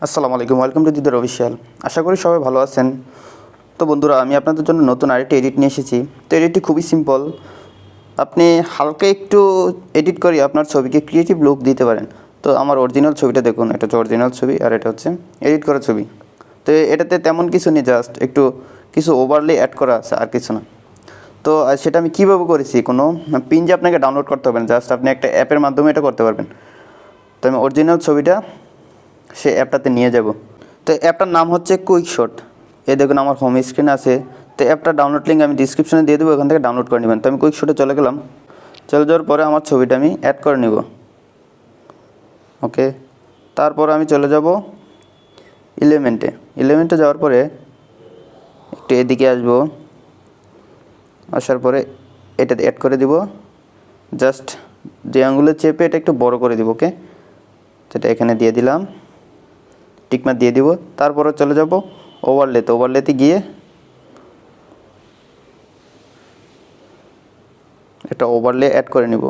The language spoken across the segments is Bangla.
আসসালামু আলাইকুম, ওয়েলকাম টু দিদার অফিসিয়াল। আশা করি সবাই ভালো আছেন। তো বন্ধুরা, আমি আপনাদের জন্য নতুন আরেকটি এডিট নিয়ে এসেছি। তো এডিটটি খুবই সিম্পল। আপনি হালকা একটু এডিট করে আপনার ছবিকে ক্রিয়েটিভ লুক দিতে পারেন। তো আমার অরিজিনাল ছবিটা দেখুন, এটা হচ্ছে অরিজিনাল ছবি আর এটা হচ্ছে এডিট করা ছবি। তো এটাতে তেমন কিছু নেই, জাস্ট একটু কিছু ওভারলি অ্যাড করা আছে, আর কিছু না। তো সেটা আমি কীভাবে করেছি, কোনো পিন আপনাকে ডাউনলোড করতে হবে না, জাস্ট আপনি একটা অ্যাপের মাধ্যমে এটা করতে পারবেন। তো আমি অরিজিনাল ছবিটা সে অ্যাপটাতে নিয়ে যাব। তো অ্যাপটার নাম হচ্ছে কুইকশট। এই দেখুন আমার হোম স্ক্রিন আছে। তো অ্যাপটার ডাউনলোড লিঙ্ক আমি ডিসক্রিপশনে দিয়ে দেবো, ওখান থেকে ডাউনলোড করে নেবেন। তো আমি কুইকশটে চলে গেলাম। চলে যাওয়ার পরে আমার ছবিটা আমি অ্যাড করে নেব। ওকে, তারপর আমি চলে যাব ইলেমেন্টে যাওয়ার পরে একটু এদিকে আসবো। আসার পরে এটাতে অ্যাড করে দিব। জাস্ট যে আঙুলে চেপে এটা একটু বড় করে দিব। ওকে, সেটা এখানে দিয়ে দিলাম, টিকমার্ক দিয়ে দিব। তারপরে চলে যাব ওভারলেতে গিয়ে একটা ওভারলে অ্যাড করে নিব।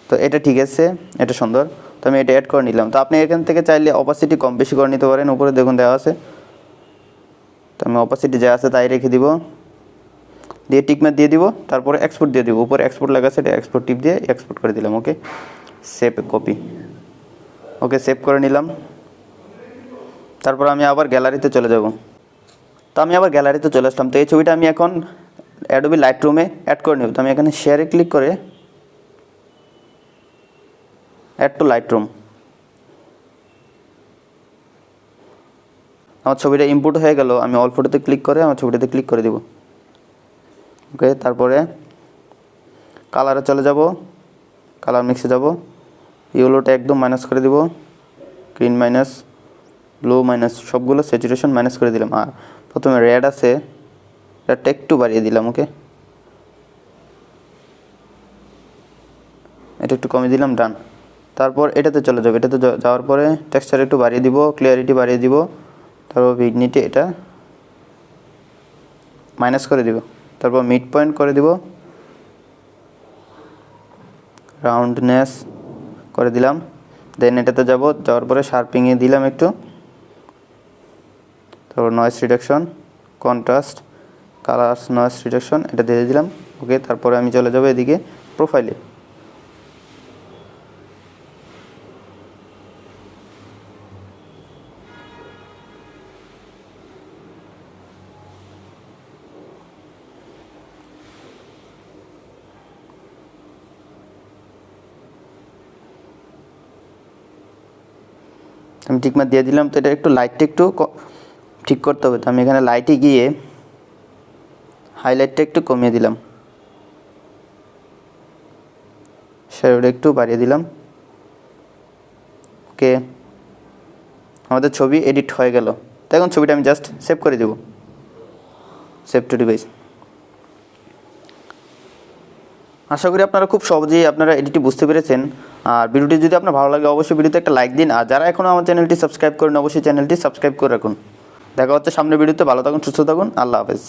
তো এটা ঠিক আছে, এটা সুন্দর। তো আমি এটা অ্যাড করে নিলাম। তো আপনি এখান থেকে চাইলে অপাসিটি কম বেশি করে নিতে পারেন। উপরে দেখুন দেওয়া আছে। তো আমি অপাসিটি যা আছে তাই রেখে দিব, দিয়ে টিকমার্ক দিয়ে দিব। তারপরে এক্সপোর্ট দিয়ে দিব। উপরে এক্সপোর্ট লেখা আছে, এটা এক্সপোর্ট টিপ দিয়ে এক্সপোর্ট করে দিলাম। ওকে, সেভ কপি। ওকে, সেভ করে নিলাম। তারপর আমি আবার গ্যালারিতে চলে যাব। তো আমি আবার গ্যালারিতে চলে আসলাম। তো এই ছবিটা আমি এখন অ্যাডোবি লাইটরুমে অ্যাড করে নেব। তো আমি এখানে শেয়ারে ক্লিক করে অ্যাড টু লাইটরুম, আমার ছবিটা ইম্পোর্ট হয়ে গেল। আমি অল ফটোতে ক্লিক করে আমার ছবিটাতে ক্লিক করে দেব। ওকে, তারপরে কালারে চলে যাব, কালার মিক্সে যাব। ইয়েলোটা একদম মাইনাস করে দিব, গ্রিন মাইনাস, ব্লু মাইনাস, সবগুলো স্যাচুরেশন মাইনাস করে দিলাম। আর প্রথমে রেড আছে, রেডটা একটু বাড়িয়ে দিলাম। ওকে, এটা একটু কমিয়ে দিলাম, ডান। তারপর এটাতে চলে যাবো। এটাতে যাওয়ার পরে টেক্সচার একটু বাড়িয়ে দিব, ক্লিয়ারিটি বাড়িয়ে দিব। তারপর ভিগনিটি এটা মাইনাস করে দিব। তারপর মিড পয়েন্ট করে দিব, রাউন্ডনেস করে দিলাম। দেন এটাতে যাওয়ার পরে শার্পিংয়ে দিলাম একটু। তারপর noise reduction, contrast, colour, noise reduction এটা দিয়ে দিলাম। ওকে, তারপরে আমি চলে যাব এদিকে প্রোফাইলে। আমি টিকমার্ক দিয়ে দিলাম। তো এটা একটু লাইটটা একটু ঠিক করতে হবে। তো আমি এখানে লাইটে গিয়ে হাইলাইটটা একটু কমিয়ে দিলাম, শ্যাডোটা একটু বাড়িয়ে দিলাম। ওকে, আমাদের ছবি এডিট হয়ে গেল। তো এখন ছবিটা আমি জাস্ট সেভ করে দেব, সেভ টু ডিভাইস। আশা করি আপনারা খুব সহজেই আপনারা এডিটটি বুঝতে পেরেছেন। আর ভিডিওটি যদি আপনার ভালো লাগে অবশ্যই ভিডিওতে একটা লাইক দিন। আর যারা এখনও আমার চ্যানেলটি সাবস্ক্রাইব করেন অবশ্যই চ্যানেলটি সাবস্ক্রাইব করে রাখুন। দেখা হচ্ছে সামনের ভিডিওতে। ভালো থাকুন, সুস্থ থাকুন, আল্লাহ হাফেজ।